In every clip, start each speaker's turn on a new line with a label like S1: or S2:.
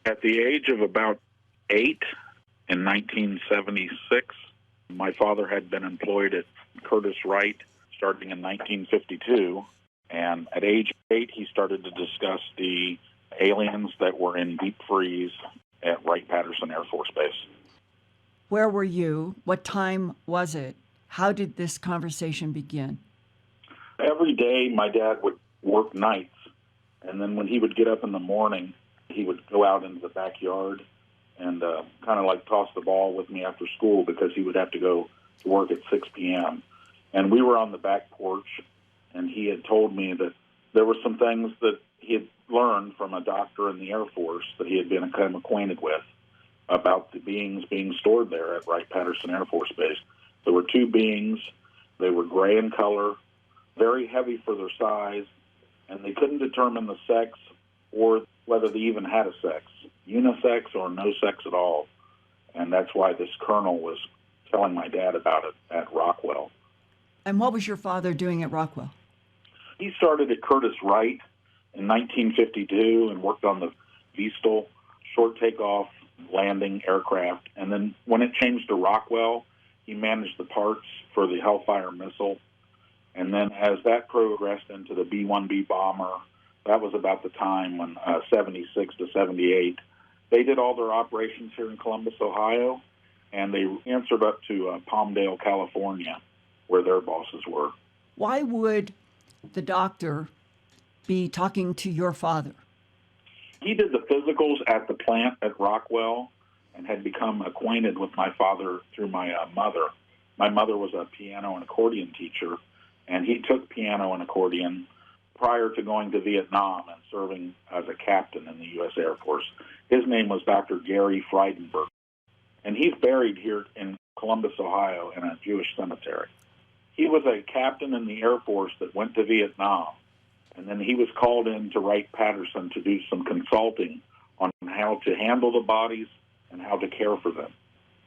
S1: At the age of about 8 in 1976, my father had been employed at Curtiss-Wright starting in 1952. And at age 8, he started to discuss the aliens that were in deep freeze at Wright-Patterson Air Force Base.
S2: Where were you? What time was it? How did this conversation begin?
S1: Every day, my dad would work nights. And then when he would get up in the morning, he would go out into the backyard and kind of like toss the ball with me after school because he would have to go to work at 6 p.m. And we were on the back porch, and he had told me that there were some things that he had learned from a doctor in the Air Force that he had been kind of acquainted with about the beings being stored there at Wright-Patterson Air Force Base. There were 2 beings. They were gray in color, very heavy for their size, and they couldn't determine the sex or whether they even had a sex, unisex or no sex at all. And that's why this colonel was telling my dad about it at Rockwell.
S2: And what was your father doing at Rockwell?
S1: He started at Curtiss-Wright in 1952 and worked on the Vestal short takeoff landing aircraft. And then when it changed to Rockwell, he managed the parts for the Hellfire missile. And then as that progressed into the B-1B bomber, that was about the time when 76 to 78, they did all their operations here in Columbus, Ohio, and they answered up to Palmdale, California, where their bosses were.
S2: Why would the doctor be talking to your father?
S1: He did the physicals at the plant at Rockwell and had become acquainted with my father through my mother. My mother was a piano and accordion teacher, and he took piano and accordion prior to going to Vietnam and serving as a captain in the U.S. Air Force. His name was Dr. Gary Frydenberg, and he's buried here in Columbus, Ohio, in a Jewish cemetery. He was a captain in the Air Force that went to Vietnam, and then he was called in to Wright-Patterson to do some consulting on how to handle the bodies and how to care for them.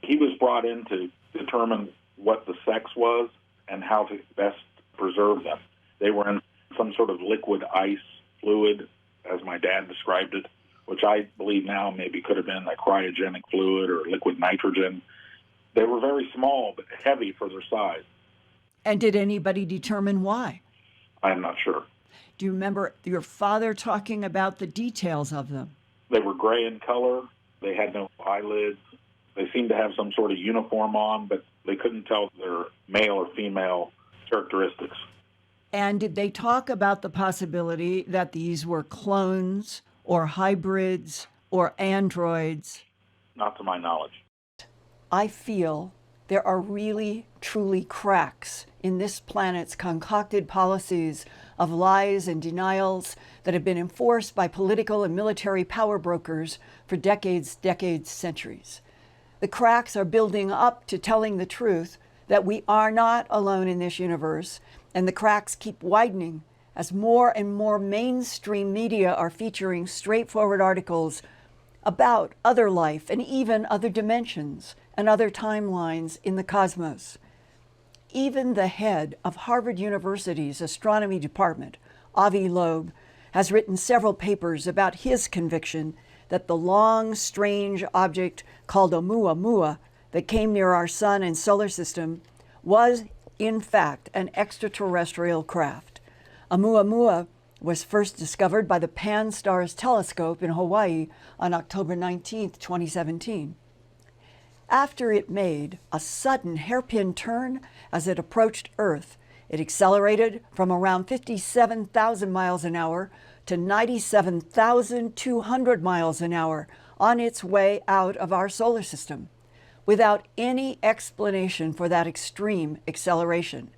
S1: He was brought in to determine what the sex was and how to best preserve them. They were in some sort of liquid ice fluid, as my dad described it, which I believe now maybe could have been a cryogenic fluid or liquid nitrogen. They were very small but heavy for their size.
S2: And did anybody determine why?
S1: I'm not sure.
S2: Do you remember your father talking about the details of them?
S1: They were gray in color. They had no eyelids. They seemed to have some sort of uniform on, but they couldn't tell their male or female characteristics.
S2: And did they talk about the possibility that these were clones or hybrids or androids?
S1: Not to my knowledge.
S2: I feel there are really, truly cracks in this planet's concocted policies of lies and denials that have been enforced by political and military power brokers for decades, centuries. The cracks are building up to telling the truth that we are not alone in this universe, and the cracks keep widening as more and more mainstream media are featuring straightforward articles about other life and even other dimensions and other timelines in the cosmos. Even the head of Harvard University's astronomy department, Avi Loeb, has written several papers about his conviction that the long, strange object called Oumuamua that came near our sun and solar system was, in fact, an extraterrestrial craft. Oumuamua was first discovered by the Pan-STARRS telescope in Hawaii on October 19, 2017. After it made a sudden hairpin turn as it approached Earth, it accelerated from around 57,000 miles an hour to 97,200 miles an hour on its way out of our solar system, without any explanation for that extreme acceleration,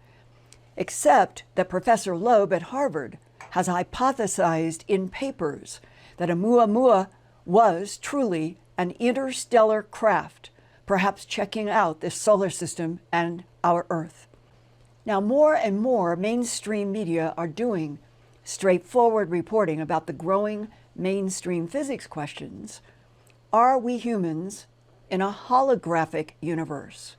S2: except that Professor Loeb at Harvard has hypothesized in papers that Oumuamua was truly an interstellar craft, perhaps checking out this solar system and our Earth. Now, more and more mainstream media are doing straightforward reporting about the growing mainstream physics questions. Are we humans in a holographic universe,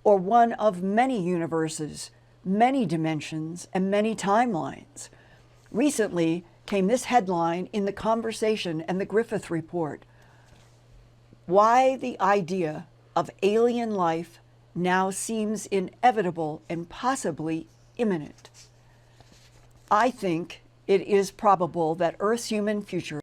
S2: or one of many universes, many dimensions, and many timelines? Recently came this headline in The Conversation and the Griffith Report: why the idea of alien life now seems inevitable and possibly imminent. I think it is probable that Earth's human future,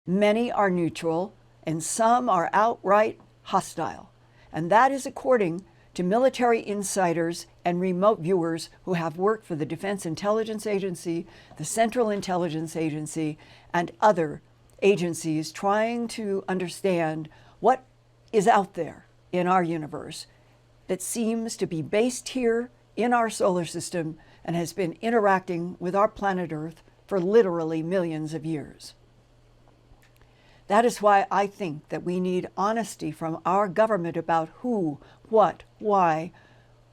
S2: many are neutral and some are outright hostile, and that is according to military insiders and remote viewers who have worked for the Defense Intelligence Agency, the Central Intelligence Agency, and other agencies trying to understand what is out there in our universe that seems to be based here in our solar system and has been interacting with our planet Earth for literally millions of years. That is why I think that we need honesty from our government about who, what, why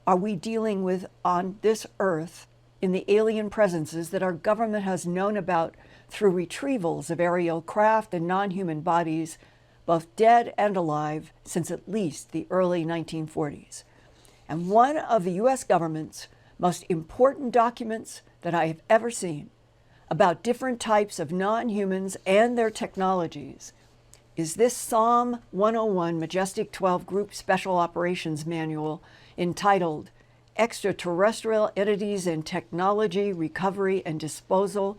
S2: are we dealing with on this Earth in the alien presences that our government has known about through retrievals of aerial craft and non-human bodies, both dead and alive, since at least the early 1940s. And one of the U.S. government's most important documents that I have ever seen about different types of non-humans and their technologies is this Psalm 101 Majestic 12 Group Special Operations Manual entitled Extraterrestrial Entities and Technology Recovery and Disposal,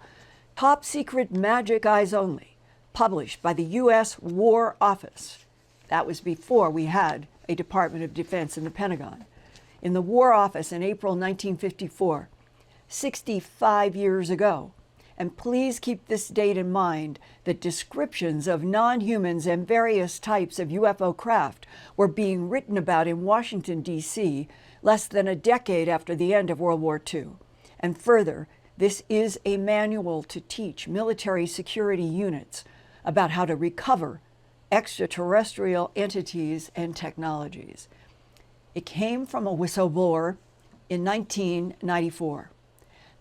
S2: Top Secret Magic Eyes Only, published by the U.S. War Office. That was before we had a Department of Defense in the Pentagon. In the War Office in April 1954, 65 years ago. And please keep this date in mind that descriptions of non-humans and various types of UFO craft were being written about in Washington, D.C. less than a decade after the end of World War II. And further, this is a manual to teach military security units about how to recover extraterrestrial entities and technologies. It came from a whistleblower in 1994.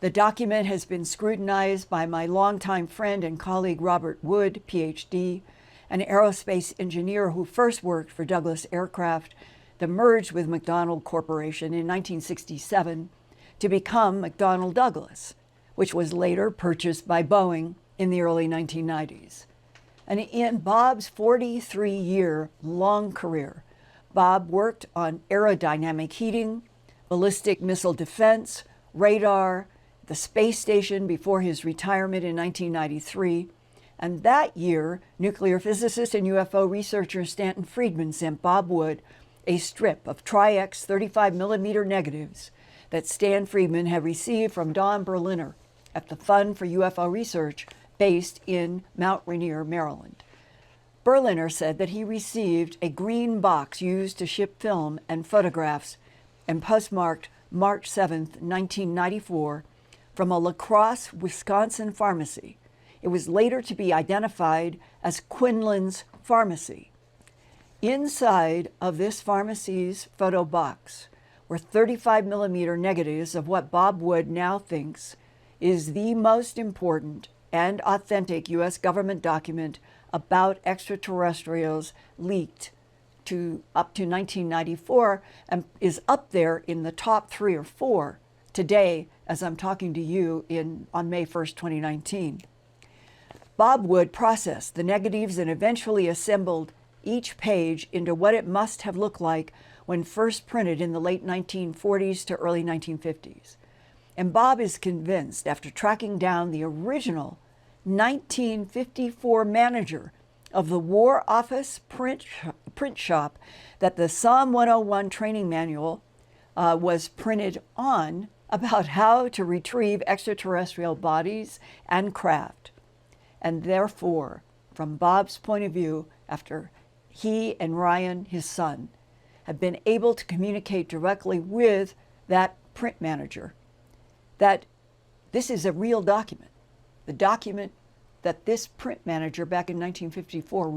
S2: The document has been scrutinized by my longtime friend and colleague Robert Wood, PhD, an aerospace engineer who first worked for Douglas Aircraft, that merged with McDonnell Corporation in 1967 to become McDonnell Douglas, which was later purchased by Boeing in the early 1990s. And in Bob's 43-year long career, Bob worked on aerodynamic heating, ballistic missile defense, radar, the space station before his retirement in 1993. And that year, nuclear physicist and UFO researcher Stanton Friedman sent Bob Wood a strip of Tri-X 35mm negatives that Stan Friedman had received from Don Berliner at the Fund for UFO Research based in Mount Rainier, Maryland. Berliner said that he received a green box used to ship film and photographs and postmarked March 7, 1994, from a La Crosse, Wisconsin pharmacy. It was later to be identified as Quinlan's Pharmacy. Inside of this pharmacy's photo box were 35mm negatives of what Bob Wood now thinks is the most important and authentic U.S. government document about extraterrestrials leaked up to 1994 and is up there in the top 3 or 4 today as I'm talking to you on May 1st, 2019. Bob Wood processed the negatives and eventually assembled each page into what it must have looked like when first printed in the late 1940s to early 1950s. And Bob is convinced, after tracking down the original 1954 manager of the War Office print shop, that the Psalm 101 training manual was printed on about how to retrieve extraterrestrial bodies and craft. And therefore, from Bob's point of view, after he and Ryan, his son, have been able to communicate directly with that print manager, that this is a real document. The document that this print manager back in 1954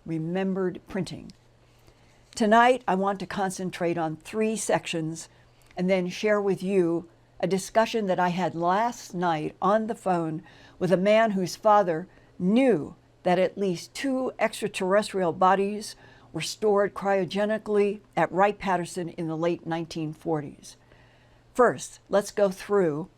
S2: remembered printing. Tonight, I want to concentrate on 3 sections and then share with you a discussion that I had last night on the phone with a man whose father knew that at least 2 extraterrestrial bodies were stored cryogenically at Wright-Patterson in the late 1940s. First, let's go through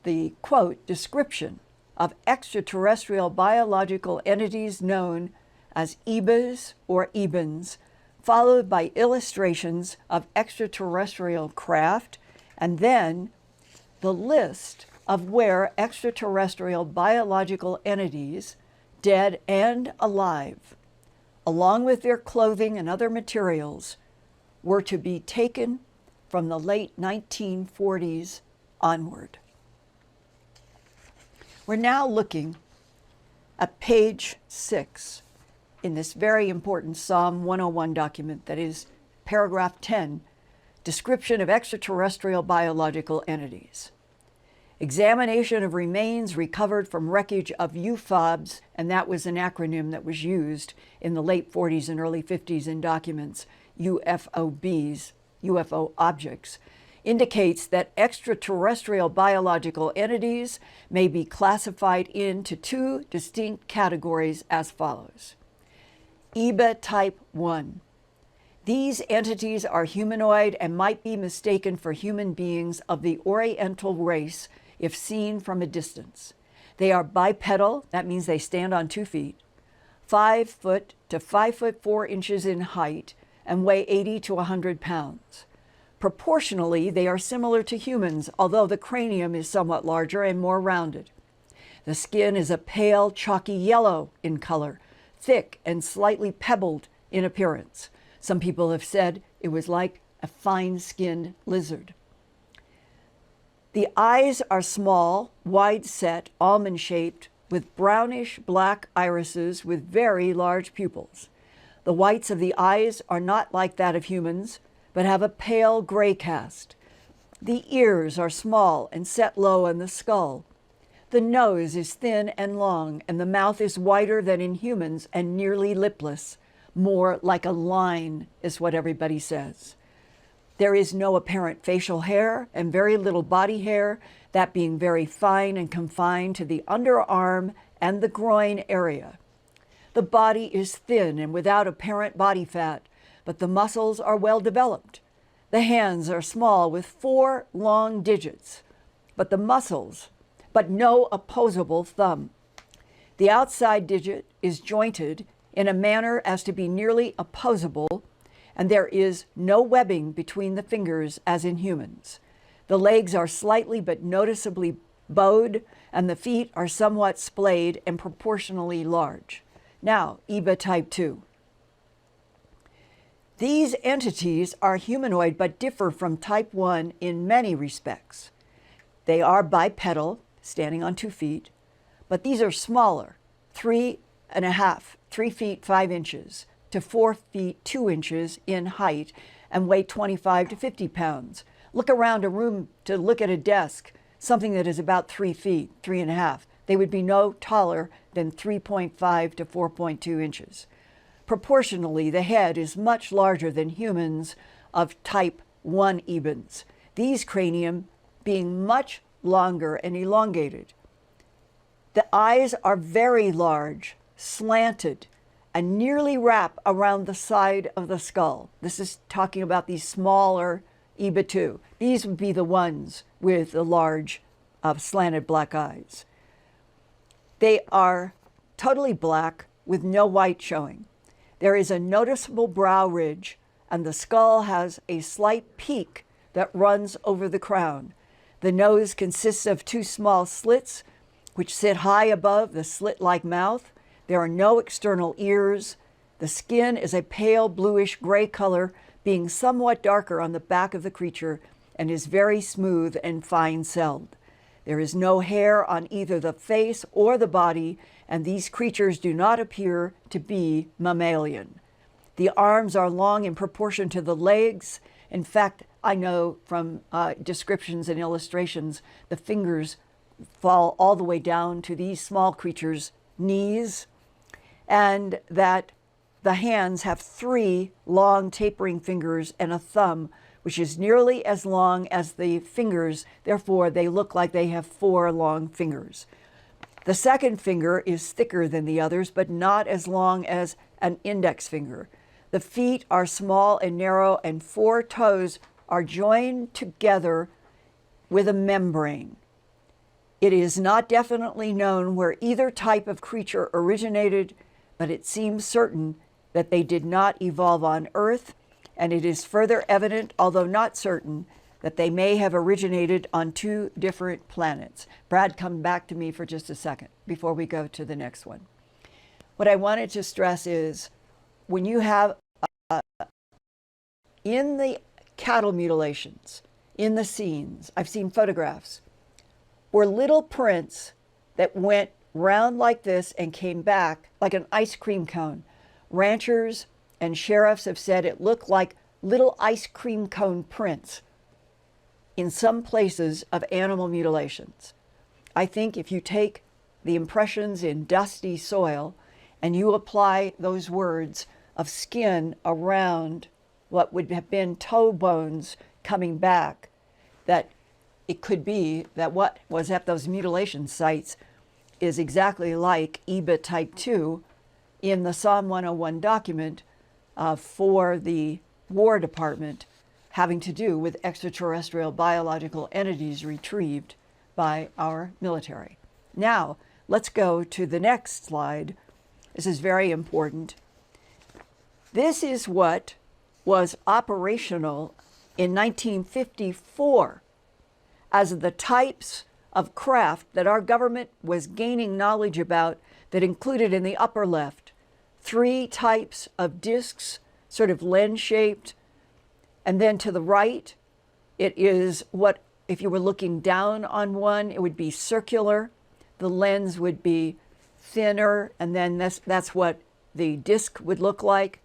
S2: the, quote, description of extraterrestrial biological entities known as EBAs or EBANs, followed by illustrations of extraterrestrial craft, and then the list of where extraterrestrial biological entities, dead and alive, along with their clothing and other materials, were to be taken from the late 1940s onward. We're now looking at page 6 in this very important Psalm 101 document, that is paragraph 10, description of extraterrestrial biological entities. Examination of remains recovered from wreckage of UFOBs, and that was an acronym that was used in the late 40s and early 50s in documents, UFOBs, UFO objects, indicates that extraterrestrial biological entities may be classified into two distinct categories as follows. EBA Type 1. These entities are humanoid and might be mistaken for human beings of the Oriental race if seen from a distance. They are bipedal, that means they stand on 2 feet, 5 foot to 5 foot 4 inches in height, and weigh 80 to 100 pounds. Proportionally, they are similar to humans, although the cranium is somewhat larger and more rounded. The skin is a pale, chalky yellow in color, thick and slightly pebbled in appearance. Some people have said it was like a fine-skinned lizard. The eyes are small, wide-set, almond-shaped, with brownish black irises with very large pupils. The whites of the eyes are not like that of humans, but have a pale gray cast. The ears are small and set low in the skull. The nose is thin and long, and the mouth is wider than in humans and nearly lipless. More like a line is what everybody says. There is no apparent facial hair and very little body hair, that being very fine and confined to the underarm and the groin area. The body is thin and without apparent body fat, but the muscles are well developed. The hands are small with 4 long digits, but no opposable thumb. The outside digit is jointed in a manner as to be nearly opposable, and there is no webbing between the fingers as in humans. The legs are slightly but noticeably bowed, and the feet are somewhat splayed and proportionally large. Now, EBA Type 2. These entities are humanoid but differ from Type 1 in many respects. They are bipedal, standing on 2 feet, but these are smaller, 3 feet 5 inches to 4 feet 2 inches in height, and weigh 25 to 50 pounds. Look around a room to look at a desk, something that is about 3 feet, 3.5. They would be no taller than 3.5 to 4.2 inches. Proportionally, the head is much larger than humans of Type 1 EBANs, these cranium being much longer and elongated. The eyes are very large, slanted, and nearly wrap around the side of the skull. This is talking about these smaller EBA 2. These would be the ones with the large, slanted black eyes. They are totally black with no white showing. There is a noticeable brow ridge, and the skull has a slight peak that runs over the crown. The nose consists of 2 small slits, which sit high above the slit-like mouth. There are no external ears. The skin is a pale bluish gray color, being somewhat darker on the back of the creature, and is very smooth and fine-celled. There is no hair on either the face or the body, and these creatures do not appear to be mammalian. The arms are long in proportion to the legs. In fact, I know from descriptions and illustrations, the fingers fall all the way down to these small creatures' knees, and that the hands have 3 long tapering fingers and a thumb, which is nearly as long as the fingers. Therefore, they look like they have 4 long fingers. The second finger is thicker than the others, but not as long as an index finger. The feet are small and narrow, and 4 toes are joined together with a membrane. It is not definitely known where either type of creature originated, but it seems certain that they did not evolve on Earth, and it is further evident, although not certain, that they may have originated on two different planets. Brad, come back to me for just a second before we go to the next one. What I wanted to stress is when you have in the cattle mutilations, in the scenes, I've seen photographs, were little prints that went round like this and came back like an ice cream cone. Ranchers and sheriffs have said it looked like little ice cream cone prints in some places of animal mutilations. I think if you take the impressions in dusty soil and you apply those words of skin around what would have been toe bones coming back, that it could be that what was at those mutilation sites is exactly like EBA type 2 in the Psalm 101 document for the War Department having to do with extraterrestrial biological entities retrieved by our military. Now, let's go to the next slide. This is very important. This is what was operational in 1954 as the types of craft that our government was gaining knowledge about, that included in the upper left 3 types of discs, sort of lens-shaped, and then to the right, it is what, if you were looking down on one, it would be circular, the lens would be thinner, and then that's what the disc would look like.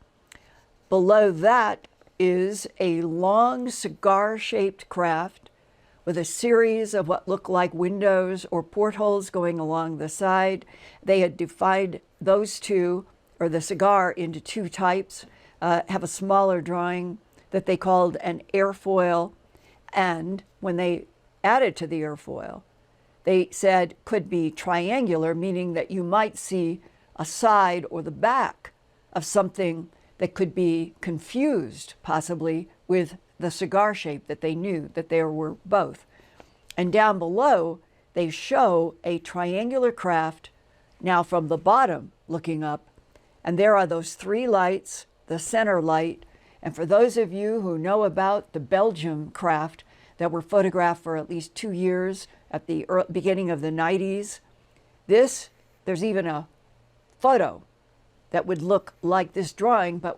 S2: Below that is a long cigar-shaped craft with a series of what look like windows or portholes going along the side. They had divided those two, or the cigar, into 2 types, have a smaller drawing that they called an airfoil. And when they added to the airfoil, they said could be triangular, meaning that you might see a side or the back of something that could be confused possibly with the cigar shape, that they knew that there were both. And down below, they show a triangular craft now from the bottom looking up. And there are those 3 lights, the center light. And for those of you who know about the Belgium craft that were photographed for at least 2 years at the beginning of the 90s, there's even a photo that would look like this drawing, but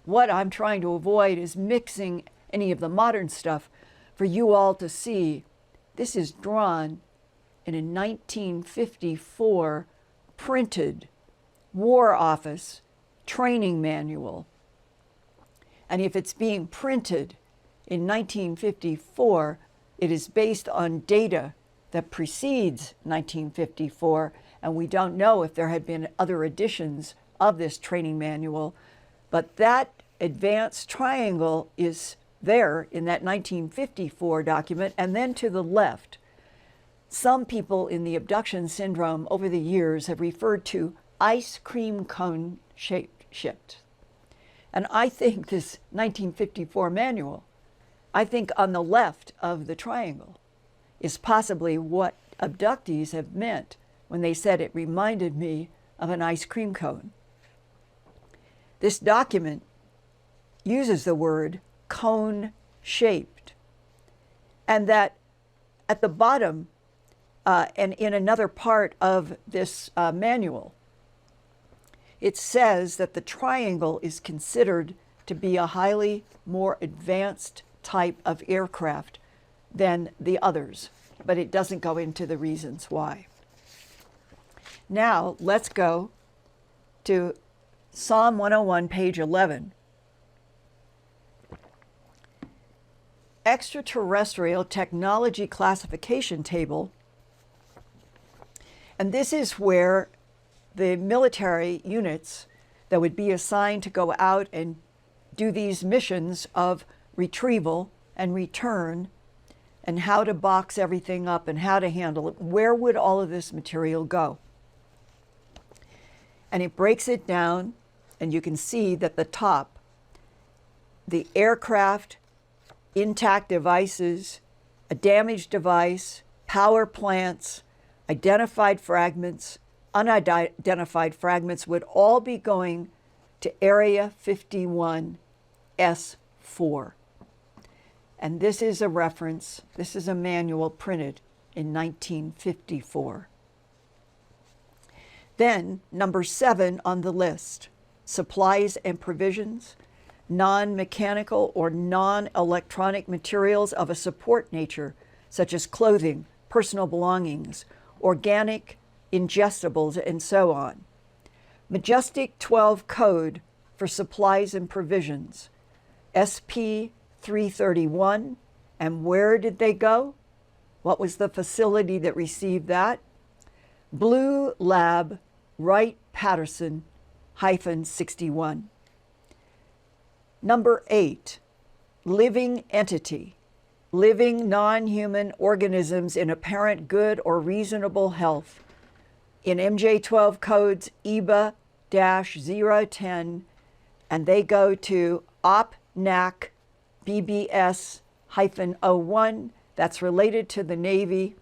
S2: what I'm trying to avoid is mixing any of the modern stuff for you all to see. This is drawn in a 1954 printed War Office training manual. And if it's being printed in 1954, it is based on data that precedes 1954, and we don't know if there had been other editions of this training manual, but that advanced triangle is there in that 1954 document. And then to the left, some people in the abduction syndrome over the years have referred to ice cream cone shaped. And I think this 1954 manual, I think on the left of the triangle, is possibly what abductees have meant when they said it reminded me of an ice cream cone. This document uses the word cone-shaped, and that at the bottom and in another part of this manual, it says that the triangle is considered to be a highly more advanced type of aircraft than the others, but it doesn't go into the reasons why. Now, let's go to Psalm 101, page 11. Extraterrestrial Technology Classification Table. And this is where the military units that would be assigned to go out and do these missions of retrieval and return, and how to box everything up and how to handle it, where would all of this material go? And it breaks it down, and you can see that the top, the aircraft, intact devices, a damaged device, power plants, identified fragments, unidentified fragments would all be going to Area 51 S4. And this is a reference, this is a manual printed in 1954. Then, number 7 on the list, supplies and provisions, non-mechanical or non-electronic materials of a support nature, such as clothing, personal belongings, organic ingestibles, and so on. Majestic 12 code for supplies and provisions, SP 331, and where did they go? What was the facility that received that? Blue Lab, Wright-Patterson, -61. Number 8, living entity, living non-human organisms in apparent good or reasonable health. In MJ12 codes EBA-010, and they go to OPNAC BBS-01, that's related to the Navy.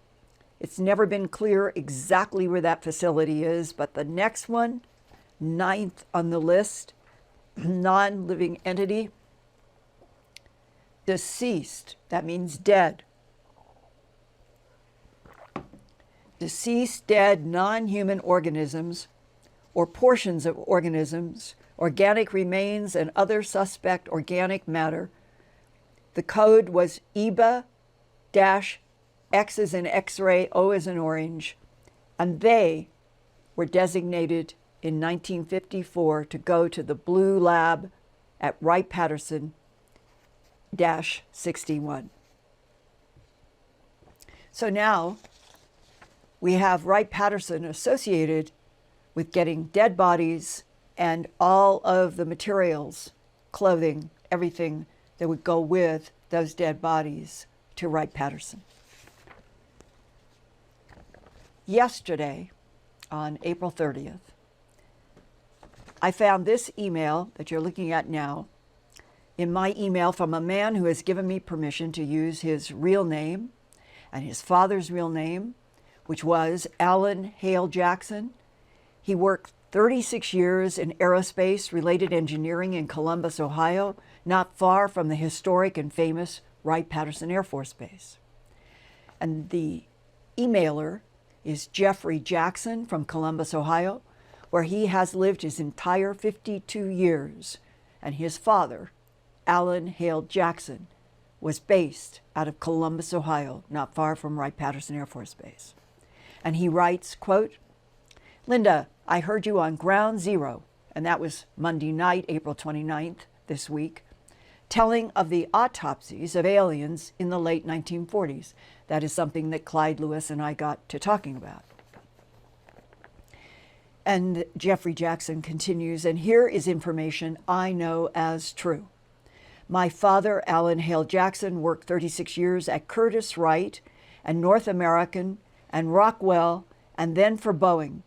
S2: It's never been clear exactly where that facility is, but the next one, 9th on the list, non-living entity, deceased, that means dead. Deceased, dead, non-human organisms or portions of organisms, organic remains, and other suspect organic matter. The code was EBA-X as in X-ray, O as in orange, and they were designated in 1954 to go to the Blue Lab at Wright-Patterson -61. So now we have Wright-Patterson associated with getting dead bodies and all of the materials, clothing, everything that would go with those dead bodies to Wright-Patterson. Yesterday, on April 30th, I found this email that you're looking at now in my email from a man who has given me permission to use his real name and his father's real name, which was Alan Hale Jackson. He worked 36 years in aerospace-related engineering in Columbus, Ohio, not far from the historic and famous Wright-Patterson Air Force Base. And the emailer is Jeffrey Jackson from Columbus, Ohio, where he has lived his entire 52 years. And his father, Alan Hale Jackson, was based out of Columbus, Ohio, not far from Wright-Patterson Air Force Base. And he writes, quote, "Linda, I heard you on Ground Zero," and that was Monday night, April 29th, this week, telling of the autopsies of aliens in the late 1940s. That is something that Clyde Lewis and I got to talking about. And Jeffrey Jackson continues, "And here is information I know as true. My father, Alan Hale Jackson, worked 36 years at Curtiss-Wright and North American and Rockwell, and then for Boeing.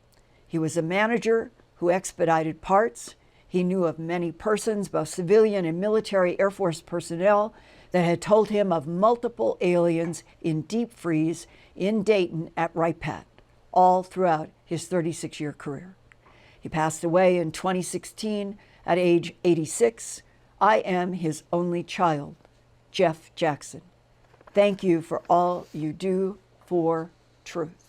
S2: He was a manager who expedited parts. He knew of many persons, both civilian and military Air Force personnel, that had told him of multiple aliens in deep freeze in Dayton at Wright-Pat, all throughout his 36-year career. He passed away in 2016 at age 86. I am his only child, Jeff Jackson. Thank you for all you do for truth."